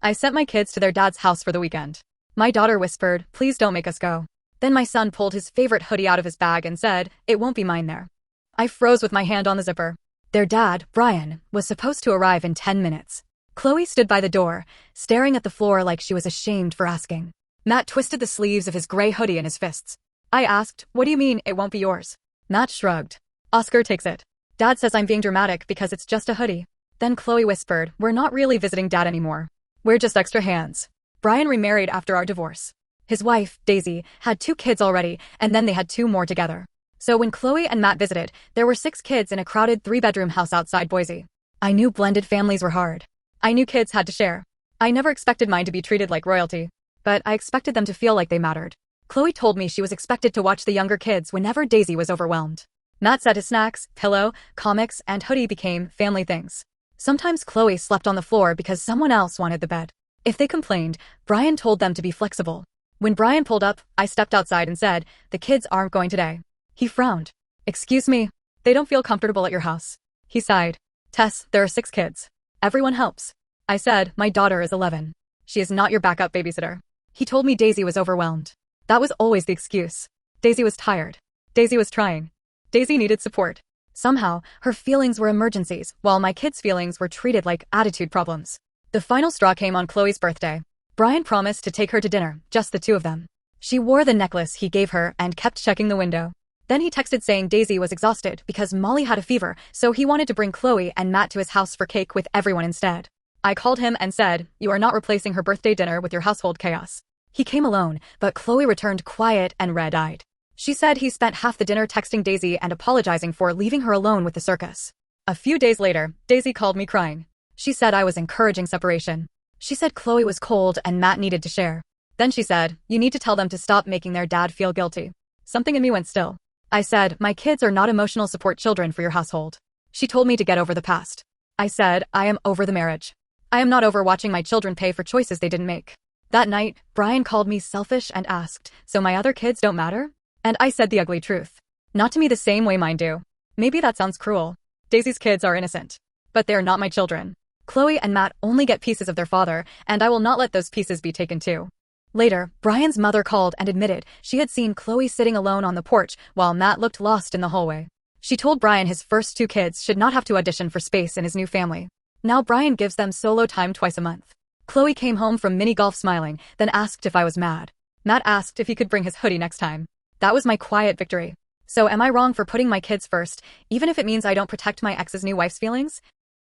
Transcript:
I sent my kids to their dad's house for the weekend. My daughter whispered, "Please don't make us go." Then my son pulled his favorite hoodie out of his bag and said, "It won't be mine there." I froze with my hand on the zipper. Their dad, Brian, was supposed to arrive in 10 minutes. Chloe stood by the door, staring at the floor like she was ashamed for asking. Matt twisted the sleeves of his gray hoodie in his fists. I asked, "What do you mean, it won't be yours?" Matt shrugged. "Oscar takes it. Dad says I'm being dramatic because it's just a hoodie." Then Chloe whispered, "We're not really visiting Dad anymore. We're just extra hands." Brian remarried after our divorce. His wife, Daisy, had 2 kids already, and then they had 2 more together. So when Chloe and Matt visited, there were 6 kids in a crowded 3-bedroom house outside Boise. I knew blended families were hard. I knew kids had to share. I never expected mine to be treated like royalty, but I expected them to feel like they mattered. Chloe told me she was expected to watch the younger kids whenever Daisy was overwhelmed. Matt said his snacks, pillow, comics, and hoodie became family things. Sometimes Chloe slept on the floor because someone else wanted the bed. If they complained, Brian told them to be flexible. When Brian pulled up, I stepped outside and said, "The kids aren't going today." He frowned. "Excuse me, they don't feel comfortable at your house." He sighed. "Tess, there are 6 kids. Everyone helps." I said, "My daughter is 11. She is not your backup babysitter." He told me Daisy was overwhelmed. That was always the excuse. Daisy was tired. Daisy was trying. Daisy needed support. Somehow, her feelings were emergencies, while my kids' feelings were treated like attitude problems. The final straw came on Chloe's birthday. Brian promised to take her to dinner, just the 2 of them. She wore the necklace he gave her and kept checking the window. Then he texted saying Daisy was exhausted because Molly had a fever, so he wanted to bring Chloe and Matt to his house for cake with everyone instead. I called him and said, "You are not replacing her birthday dinner with your household chaos." He came alone, but Chloe returned quiet and red-eyed. She said he spent half the dinner texting Daisy and apologizing for leaving her alone with the circus. A few days later, Daisy called me crying. She said I was encouraging separation. She said Chloe was cold and Matt needed to share. Then she said, "You need to tell them to stop making their dad feel guilty." Something in me went still. I said, "My kids are not emotional support children for your household." She told me to get over the past. I said, "I am over the marriage. I am not over watching my children pay for choices they didn't make." That night, Brian called me selfish and asked, "So my other kids don't matter?" And I said the ugly truth. "Not to me the same way mine do." Maybe that sounds cruel. Daisy's kids are innocent. But they're not my children. Chloe and Matt only get pieces of their father, and I will not let those pieces be taken too. Later, Brian's mother called and admitted she had seen Chloe sitting alone on the porch while Matt looked lost in the hallway. She told Brian his first 2 kids should not have to audition for space in his new family. Now Brian gives them solo time twice a month. Chloe came home from mini golf smiling, then asked if I was mad. Matt asked if he could bring his hoodie next time. That was my quiet victory. So am I wrong for putting my kids first, even if it means I don't protect my ex's new wife's feelings?